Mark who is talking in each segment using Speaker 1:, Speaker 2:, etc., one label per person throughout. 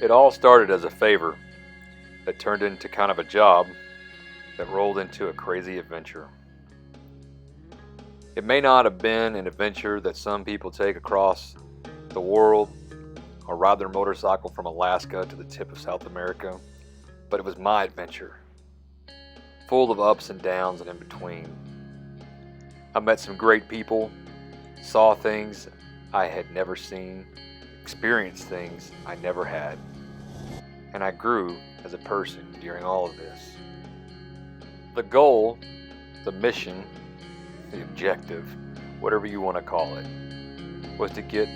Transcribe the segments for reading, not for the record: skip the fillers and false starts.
Speaker 1: It all started as a favor that turned into kind of a job that rolled into a crazy adventure. It may not have been an adventure that some people take across the world or ride their motorcycle from Alaska to the tip of South America, but it was my adventure, full of ups and downs and in between. I met some great people, saw things I had never seen, experienced things I never had, and I grew as a person during all of this. The goal, the mission, the objective, whatever you want to call it, was to get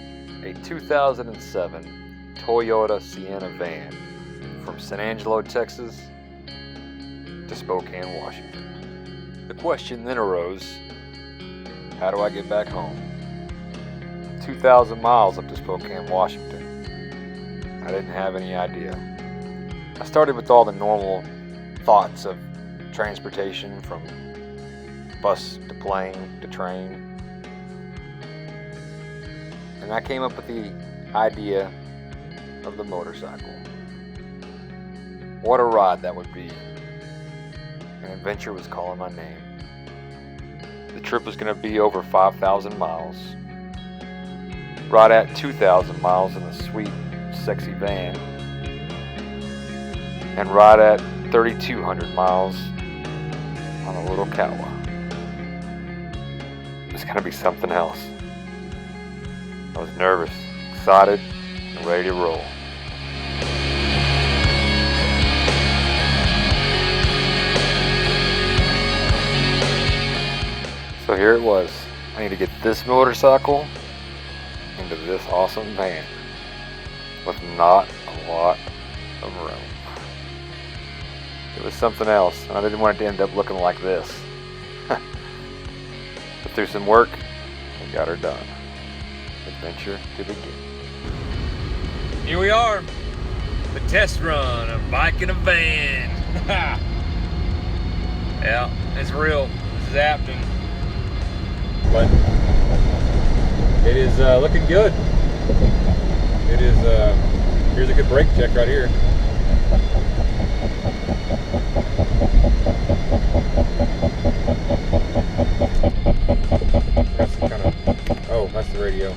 Speaker 1: a 2007 Toyota Sienna van from San Angelo, Texas to Spokane, Washington. The question then arose, how do I get back home? 2,000 miles up to Spokane, Washington. I didn't have any idea. I started with all the normal thoughts of transportation, from bus to plane to train. And I came up with the idea of the motorcycle. What a ride that would be. An adventure was calling my name. The trip was going to be over 5,000 miles. Right at 2,000 miles in the sweet, sexy van. And right at 3,200 miles on a little Kawa. It was going to be something else. I was nervous, excited, and ready to roll. So here it was. I need to get this motorcycle into this awesome van with not a lot of room. It was something else, and I didn't want it to end up looking like this. But through some work, we got her done. Adventure to begin. Here we are, the test run of bike in a van. Yeah, it's real. This is happening. But it is looking good. It is, here's a good brake check right here. Got some kind of, oh, that's the radio.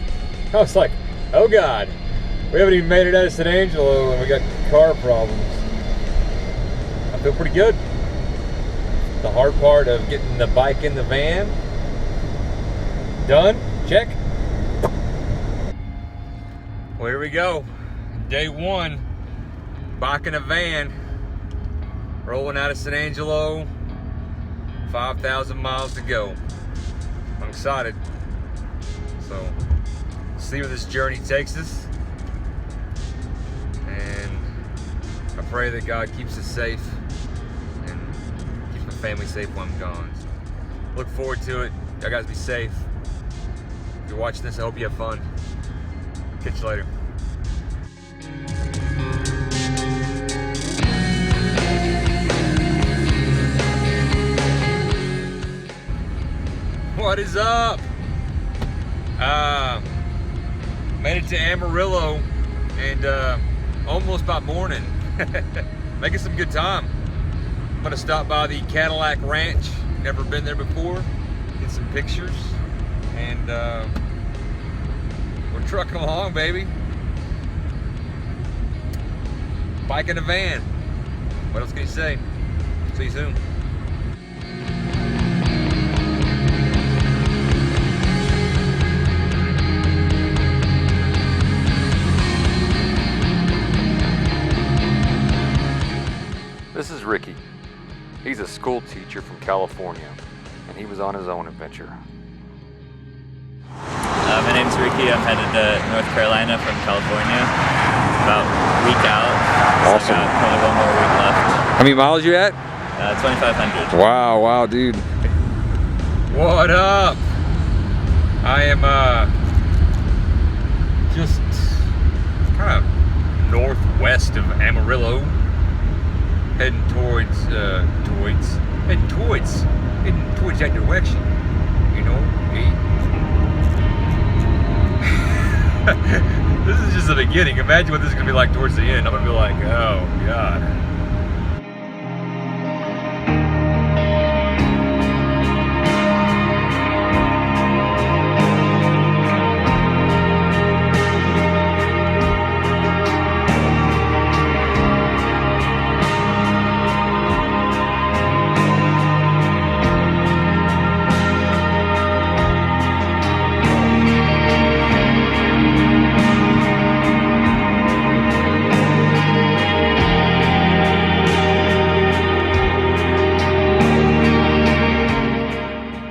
Speaker 1: I was like, oh God, we haven't even made it out of San Angelo and we got car problems. I feel pretty good. The hard part of getting the bike in the van done, check. Well, here we go. Day one, bike in a van, rolling out of San Angelo, 5,000 miles to go. I'm excited. So, see where this journey takes us. And I pray that God keeps us safe and keeps my family safe while I'm gone. So, look forward to it. Y'all guys be safe. If you're watching this, I hope you have fun. Catch you later. What is up? Made it to Amarillo and almost by morning. Making some good time. I'm gonna stop by the Cadillac Ranch. Never been there before. Get some pictures. And we're trucking along, baby. Bike in a van. What else can you say? See you soon. This is Ricky. He's a school teacher from California, and he was on his own adventure.
Speaker 2: My name's Ricky. I'm headed to North Carolina from California. About a week out.
Speaker 1: Awesome.
Speaker 2: So I got probably one more week left.
Speaker 1: How many miles you at?
Speaker 2: 2,500.
Speaker 1: Wow, dude. What up? I am just kind of northwest of Amarillo, heading towards that direction. You know, This is just the beginning. Imagine what this is gonna be like towards the end. I'm gonna be like, oh God.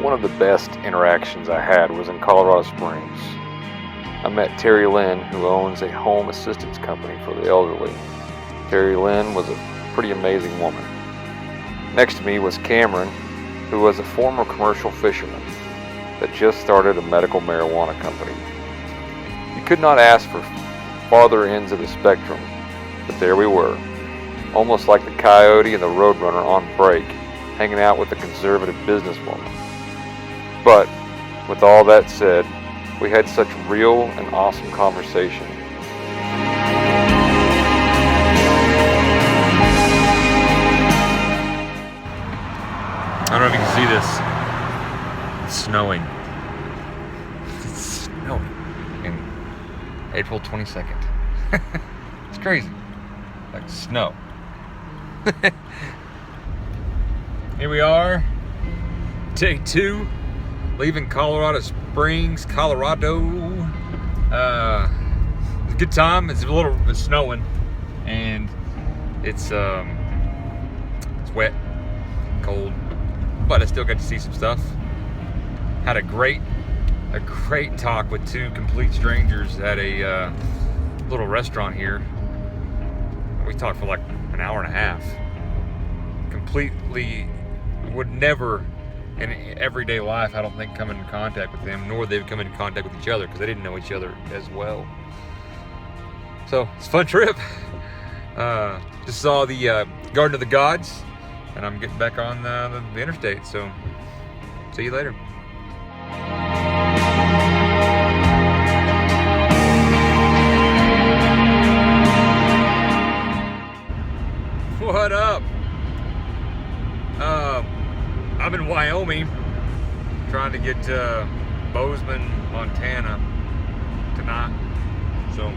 Speaker 1: One of the best interactions I had was in Colorado Springs. I met Terry Lynn, who owns a home assistance company for the elderly. Terry Lynn was a pretty amazing woman. Next to me was Cameron, who was a former commercial fisherman that just started a medical marijuana company. You could not ask for farther ends of the spectrum, but there we were, almost like the coyote and the roadrunner on break, hanging out with a conservative businesswoman. But, with all that said, we had such real and awesome conversation. I don't know if you can see this. It's snowing. It's snowing. In April 22nd. It's crazy. Like snow. Here we are. Day 2. Leaving Colorado Springs, Colorado. It's a good time. It's snowing, and it's wet, cold, but I still got to see some stuff. Had a great talk with 2 complete strangers at a little restaurant here. We talked for like an hour and a half. Completely would never in everyday life, I don't think, come into contact with them, nor they would come into contact with each other because they didn't know each other as well. So it's a fun trip. Just saw the Garden of the Gods, and I'm getting back on the interstate. So see you later. What up? I'm in Wyoming, trying to get to Bozeman, Montana tonight. So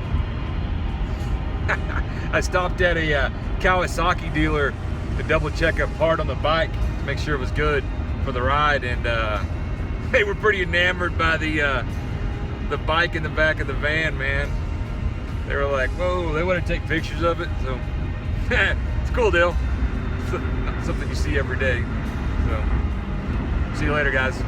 Speaker 1: I stopped at a Kawasaki dealer to double check a part on the bike to make sure it was good for the ride, and they were pretty enamored by the bike in the back of the van, man. They were like, whoa, they want to take pictures of it. So it's a cool deal. Not something you see every day. So see you later, guys.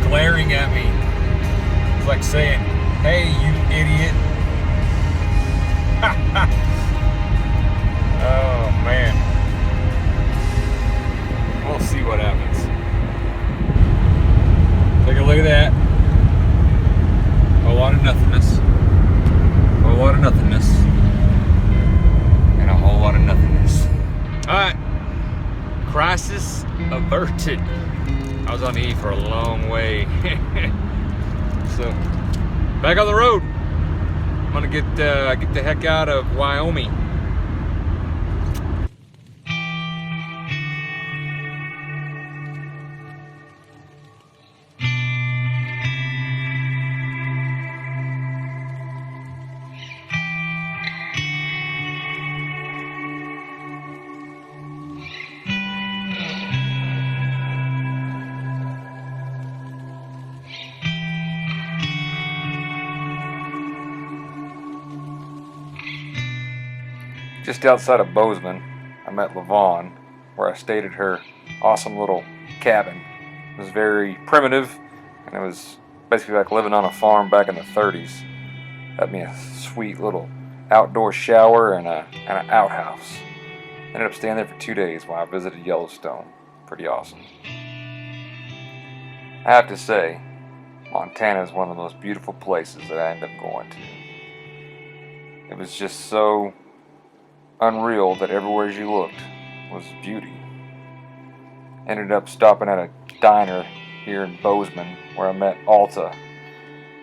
Speaker 1: Glaring at me. It's like saying, hey, you idiot. Oh, man. We'll see what happens. Take a look at that. A lot of nothingness. A lot of nothingness. And a whole lot of nothingness. Alright. Crisis averted. I was on E for a long way. So, back on the road. I'm gonna get the heck out of Wyoming. Just outside of Bozeman, I met LaVon, where I stayed at her awesome little cabin. It was very primitive, and it was basically like living on a farm back in the 30s. Had me a sweet little outdoor shower and an outhouse. Ended up staying there for 2 days while I visited Yellowstone. Pretty awesome. I have to say, Montana is one of the most beautiful places that I ended up going to. It was just so unreal that everywhere you looked was beauty. Ended up stopping at a diner here in Bozeman where I met Alta.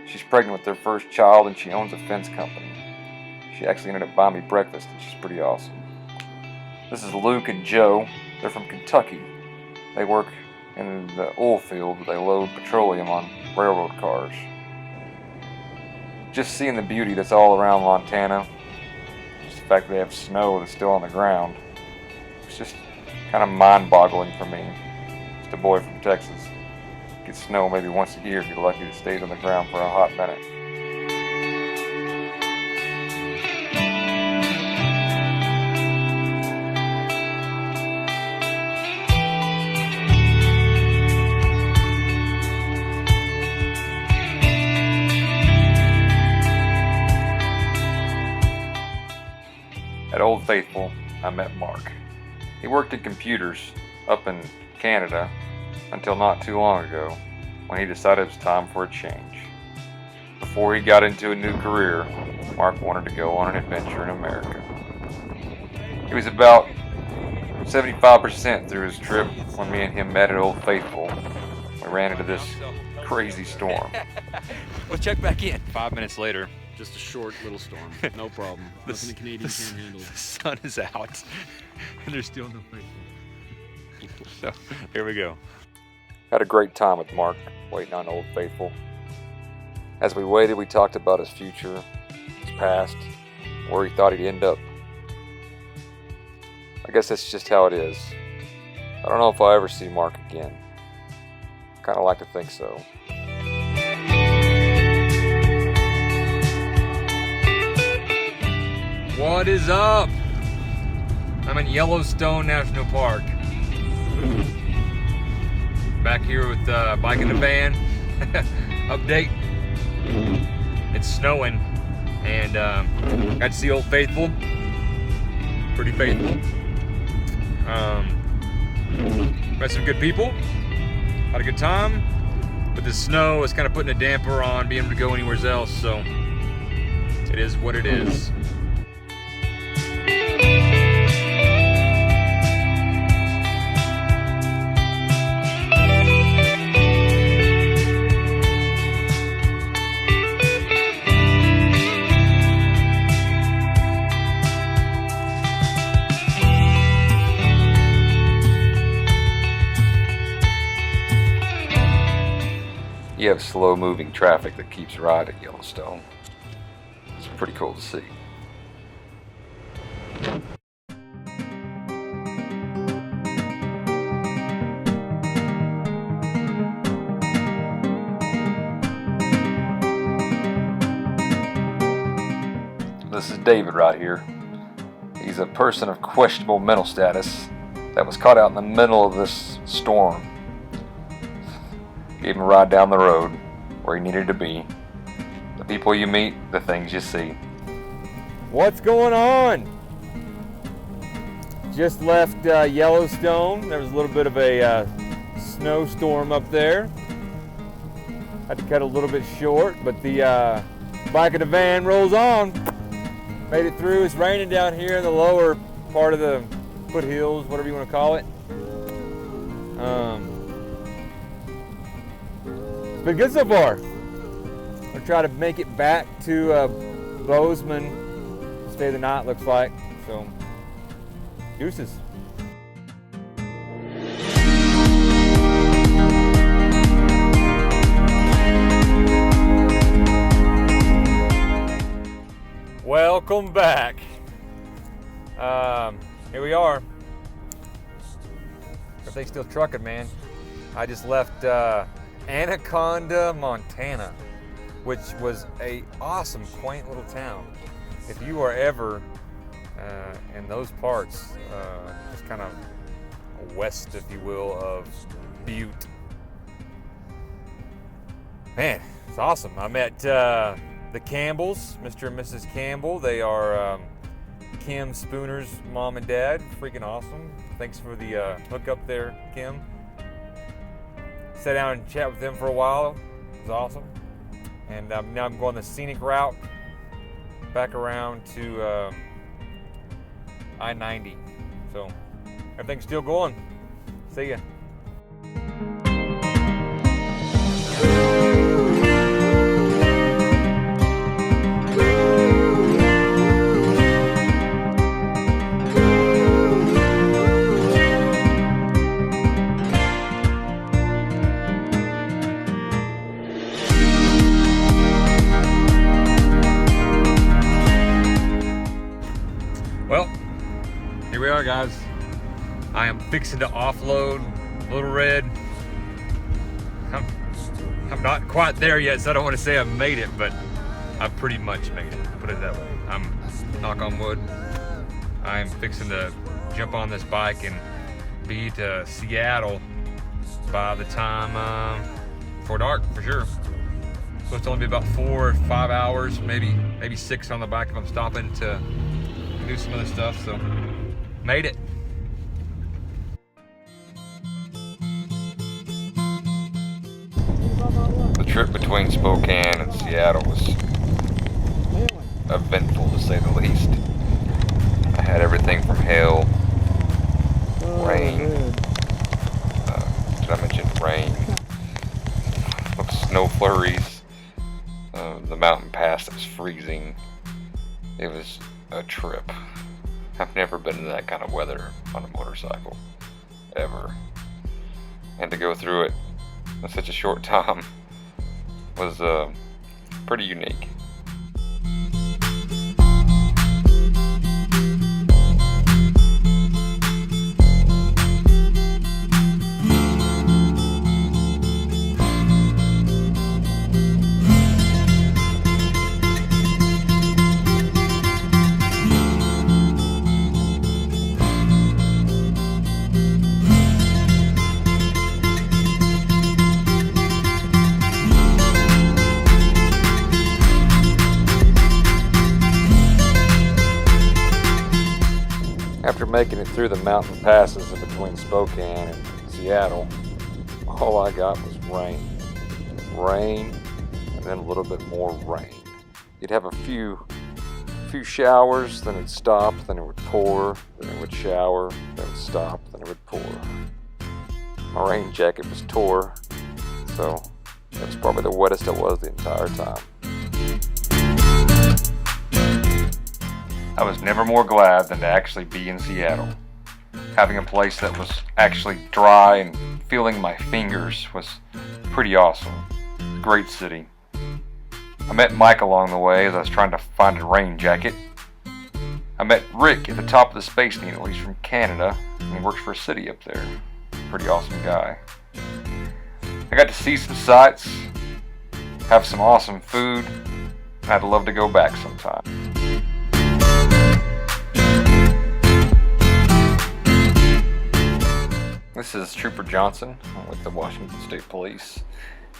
Speaker 1: She's pregnant with their first child and she owns a fence company. She actually ended up buying me breakfast and she's pretty awesome. This is Luke and Joe. They're from Kentucky. They work in the oil field where they load petroleum on railroad cars. Just seeing the beauty that's all around Montana, just the fact that they have snow that's still on the ground, it's just kind of mind-boggling for me. Just a boy from Texas. Gets snow maybe once a year if you're lucky to stay on the ground for a hot minute. At Old Faithful, I met Mark. He worked in computers up in Canada until not too long ago when he decided it was time for a change. Before he got into a new career, Mark wanted to go on an adventure in America. He was about 75% through his trip when me and him met at Old Faithful. We ran into this crazy storm.
Speaker 3: We'll check back in.
Speaker 1: 5 minutes later,
Speaker 4: Just a short little storm. No problem. Nothing the Canadian can't handle.
Speaker 3: The sun is out, and there's still no faithful. So here we go.
Speaker 1: had a great time with Mark waiting on Old Faithful. As we waited, we talked about his future, his past, where he thought he'd end up. I guess that's just how it is. I don't know if I'll ever see Mark again. Kind of like to think so.
Speaker 3: What is up? I'm in Yellowstone National Park. Back here with Bike in the Van. Update. It's snowing and got to see Old Faithful. Pretty faithful. Met some good people. Had a good time. But the snow is kind of putting a damper on being able to go anywhere else, so it is what it is.
Speaker 1: You have slow-moving traffic that keeps a ride at Yellowstone. It's pretty cool to see. This is David right here. He's a person of questionable mental status that was caught out in the middle of this storm. Gave him a ride down the road where he needed to be. The people you meet, the things you see.
Speaker 5: What's going on? Just left Yellowstone. There was a little bit of a snowstorm up there. Had to cut a little bit short, but the bike in the van rolls on. Made it through. It's raining down here in the lower part of the foothills, whatever you want to call it. It's been good so far. I'll try to make it back to Bozeman. Stay the night, looks like. So, deuces. Welcome back. Here we are. Everything's still trucking, man. I just left Anaconda, Montana, which was a awesome, quaint little town. If you are ever in those parts, just kind of west, if you will, of Butte, man, it's awesome. I met the Campbells, Mr. and Mrs. Campbell. They are Kim Spooner's mom and dad. Freaking awesome. Thanks for the hookup there, Kim. Sat down and chat with them for a while. It was awesome. And now I'm going the scenic route back around to I-90. So everything's still going. See ya.
Speaker 3: Well, here we are, guys. I am fixing to offload Little Red. I'm not quite there yet, so I don't want to say I've made it, but I've pretty much made it, put it that way. I'm, knock on wood, I am fixing to jump on this bike and be to Seattle by the time before dark, for sure. Supposed to only be about 4 or 5 hours, maybe 6 on the bike if I'm stopping to do some other stuff, so made it.
Speaker 1: The trip between Spokane and Seattle was eventful, to say the least. I had everything from hail, rain, did I mention rain? Snow flurries, the mountain pass that was freezing. It was a trip. I've never been in that kind of weather on a motorcycle, ever. And to go through it in such a short time was pretty unique. After making it through the mountain passes in between Spokane and Seattle, all I got was rain. Rain, and then a little bit more rain. You'd have a few showers, then it'd stop, then it would pour, then it would shower, then it would stop, then it would pour. My rain jacket was tore, so it was probably the wettest it was the entire time. I was never more glad than to actually be in Seattle. Having a place that was actually dry and feeling my fingers was pretty awesome. Great city. I met Mike along the way as I was trying to find a rain jacket. I met Rick at the top of the Space Needle. He's from Canada and he works for a city up there. Pretty awesome guy. I got to see some sights, have some awesome food, and I'd love to go back sometime. This is Trooper Johnson with the Washington State Police.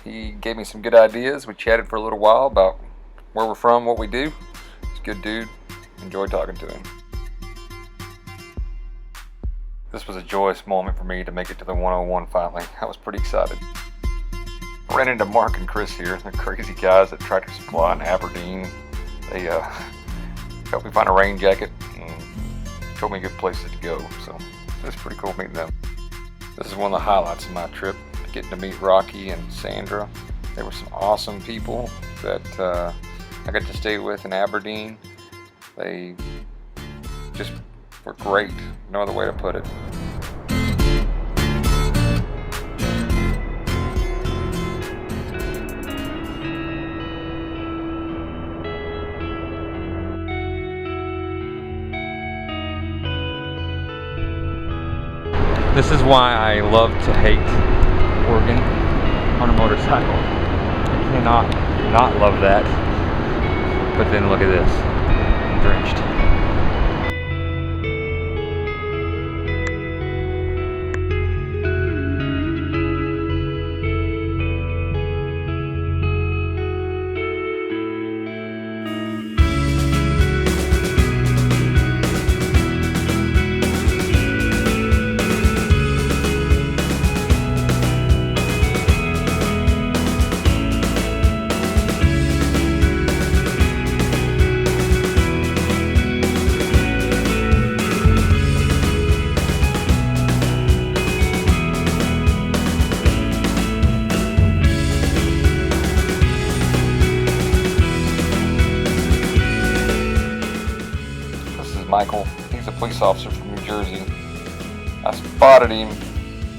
Speaker 1: He gave me some good ideas. We chatted for a little while about where we're from, what we do. He's a good dude. Enjoyed talking to him. This was a joyous moment for me to make it to the 101 finally. I was pretty excited. I ran into Mark and Chris here. They're crazy guys at Tractor Supply in Aberdeen. They helped me find a rain jacket and told me good places to go. So it was pretty cool meeting them. This is one of the highlights of my trip, getting to meet Rocky and Sandra. They were some awesome people that I got to stay with in Aberdeen. They just were great, no other way to put it. This is why I love to hate Oregon on a motorcycle. I cannot not love that. But then look at this, I'm drenched. Michael. He's a police officer from New Jersey. I spotted him,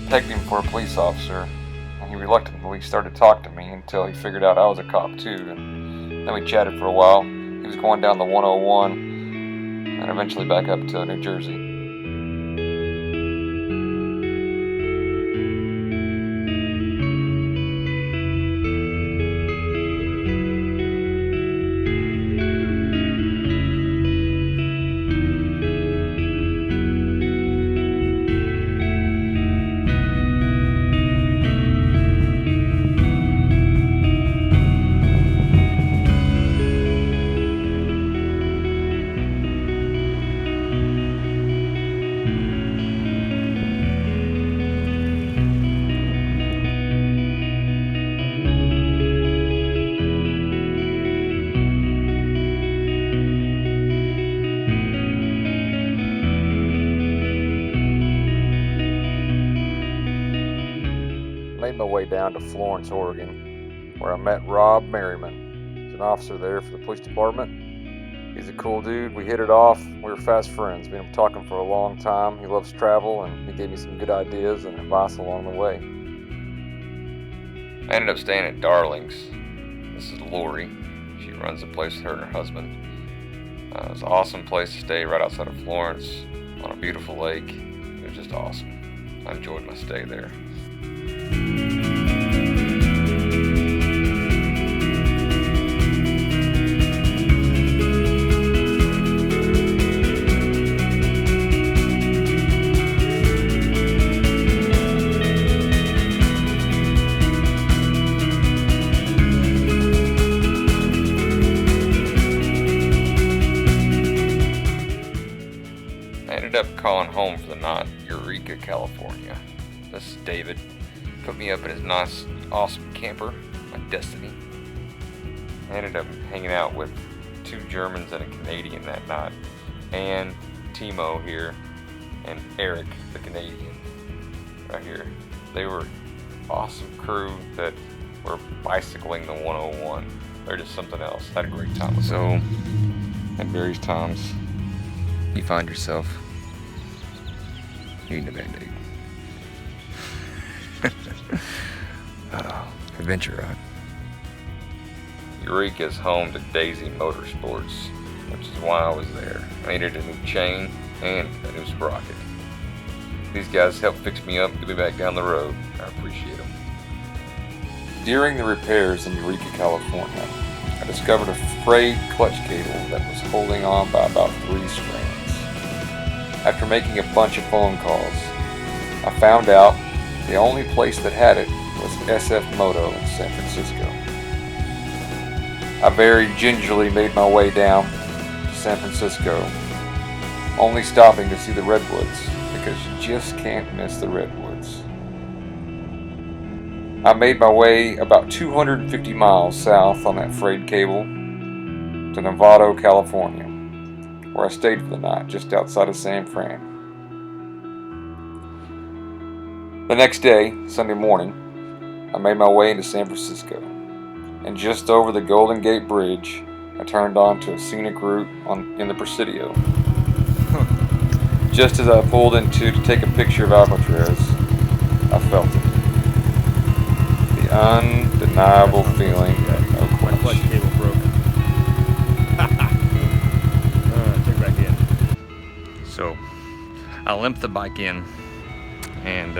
Speaker 1: pegged him for a police officer, and he reluctantly started to talk to me until he figured out I was a cop too, and then we chatted for a while. He was going down the 101 and eventually back up to New Jersey. Made my way down to Florence, Oregon, where I met Rob Merriman. He's an officer there for the police department. He's a cool dude. We hit it off. We were fast friends. We've been talking for a long time. He loves travel, and he gave me some good ideas and advice along the way. I ended up staying at Darling's. This is Lori. She runs the place with her and her husband. It's an awesome place to stay right outside of Florence on a beautiful lake. It was just awesome. I enjoyed my stay there. I ended up calling home for the night, Eureka, California. This is David. Put me up in his nice, awesome camper, my destiny. I ended up hanging out with 2 Germans and a Canadian that night, and Timo here, and Eric, the Canadian, right here. They were awesome crew that were bicycling the 101. They're just something else. Had a great time with them. So, at various times, you find yourself needing a Band-Aid. Adventure ride. Eureka is home to Daisy Motorsports, which is why I was there. I needed a new chain and a new sprocket. These guys helped fix me up and get me back down the road. I appreciate them. During the repairs in Eureka, California, I discovered a frayed clutch cable that was holding on by about 3 strands. After making a bunch of phone calls, I found out the only place that had it was SF Moto in San Francisco. I very gingerly made my way down to San Francisco, only stopping to see the redwoods, because you just can't miss the redwoods. I made my way about 250 miles south on that frayed cable to Novato, California, where I stayed for the night just outside of San Fran. The next day, Sunday morning, I made my way into San Francisco, and just over the Golden Gate Bridge, I turned onto a scenic route in the Presidio. Just as I pulled into to take a picture of Alcatraz, I felt it. The undeniable feeling of
Speaker 4: My clutch
Speaker 1: quench.
Speaker 4: cable broke. Check back in.
Speaker 3: So, I limped the bike in, and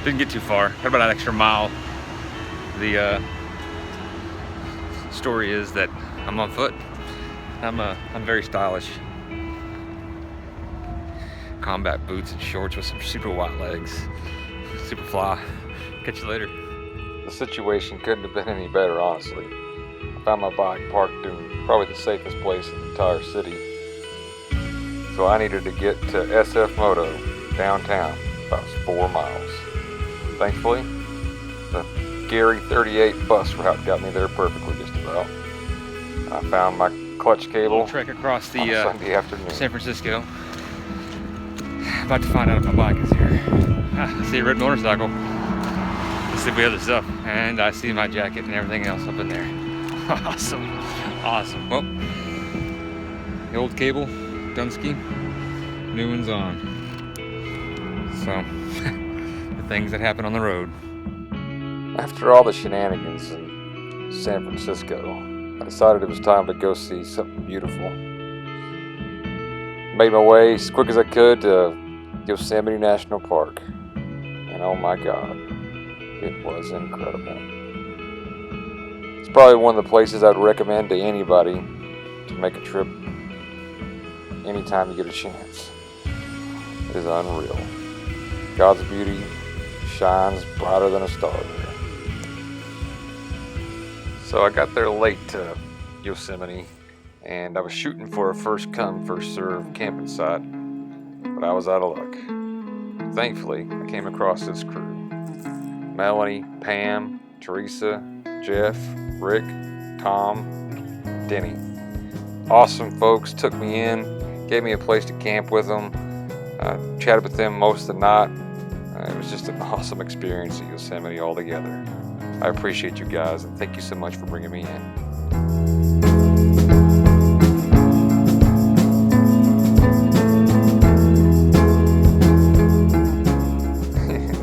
Speaker 3: didn't get too far. Got about an extra mile. The story is that I'm on foot. I'm very stylish. Combat boots and shorts with some super wide legs. Super fly. Catch you later.
Speaker 1: The situation couldn't have been any better, honestly. I found my bike parked in probably the safest place in the entire city. So I needed to get to SF Moto downtown, about 4 miles. Thankfully, the Gary 38 bus route got me there perfectly, just about. I found my clutch cable
Speaker 3: Trek across
Speaker 1: on a
Speaker 3: the
Speaker 1: Sunday afternoon.
Speaker 3: San Francisco. About to find out if my bike is here. I see a red motorcycle. Let's see if we have the stuff. And I see my jacket and everything else up in there. Awesome. Awesome. Well, The old cable, Dunsky, new one's on. So, the things that happen on the road.
Speaker 1: After all the shenanigans in San Francisco, I decided it was time to go see something beautiful. Made my way as quick as I could to Yosemite National Park. And oh my God, it was incredible. It's probably one of the places I'd recommend to anybody to make a trip anytime you get a chance. It is unreal. God's beauty shines brighter than a star there. So I got there late to Yosemite, and I was shooting for a first come, first serve camping site, but I was out of luck. Thankfully, I came across this crew. Melanie, Pam, Teresa, Jeff, Rick, Tom, Denny. Awesome folks took me in, gave me a place to camp with them, chatted with them most of the night. It was just an awesome experience at Yosemite altogether. I appreciate you guys, and thank you so much for bringing me in.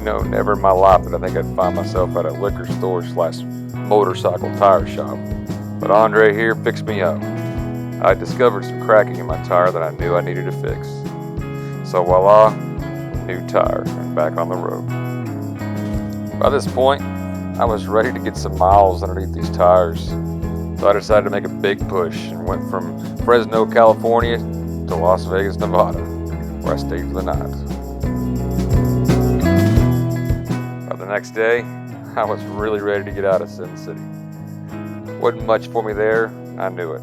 Speaker 1: No, never in my life did I think I'd find myself at a liquor store / motorcycle tire shop. But Andre here fixed me up. I discovered some cracking in my tire that I knew I needed to fix. So voila, new tire and back on the road. By this point, I was ready to get some miles underneath these tires. So I decided to make a big push and went from Fresno, California to Las Vegas, Nevada, where I stayed for the night. By the next day, I was really ready to get out of Sin City. Wasn't much for me there, I knew it.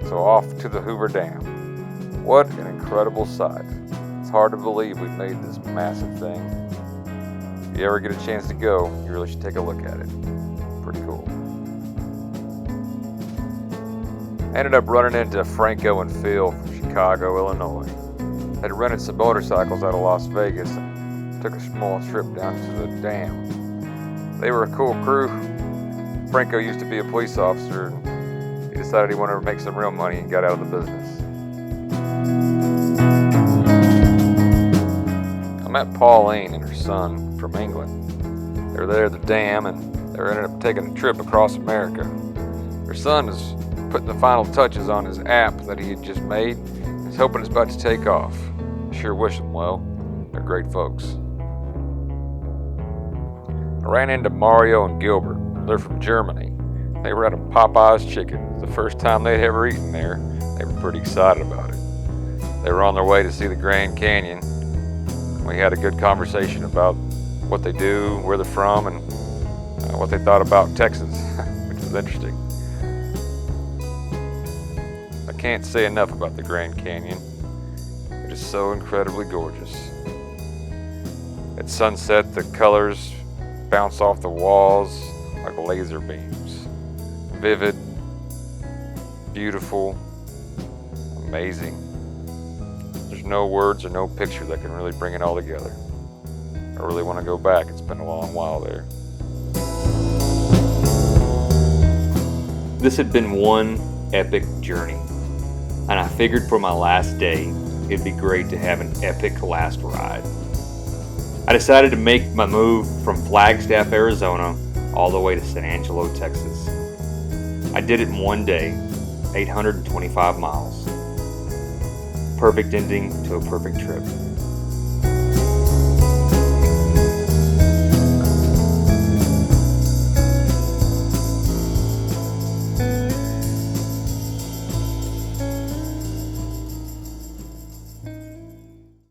Speaker 1: So off to the Hoover Dam. What an incredible sight. It's hard to believe we made this massive thing. If you ever get a chance to go, you really should take a look at it. Pretty cool. Ended up running into Franco and Phil from Chicago, Illinois. Had rented some motorcycles out of Las Vegas and took a small trip down to the dam. They were a cool crew. Franco used to be a police officer, and he decided he wanted to make some real money and got out of the business. I met Pauline and her son from England. They were there at the dam, and they ended up taking a trip across America. Their son is putting the final touches on his app that he had just made. He's hoping it's about to take off. I sure wish them well. They're great folks. I ran into Mario and Gilbert. They're from Germany. They were at a Popeye's chicken. It was the first time they'd ever eaten there. They were pretty excited about it. They were on their way to see the Grand Canyon. We had a good conversation about what they do, where they're from, and what they thought about Texas, which was interesting. I can't say enough about the Grand Canyon. It is so incredibly gorgeous. At sunset, the colors bounce off the walls like laser beams. Vivid, beautiful, amazing. There's no words or no picture that can really bring it all together. I really want to go back. It's been a long while there.
Speaker 6: This had been one epic journey, and I figured for my last day, it'd be great to have an epic last ride. I decided to make my move from Flagstaff, Arizona, all the way to San Angelo, Texas. I did it in one day, 825 miles. Perfect ending to a perfect trip.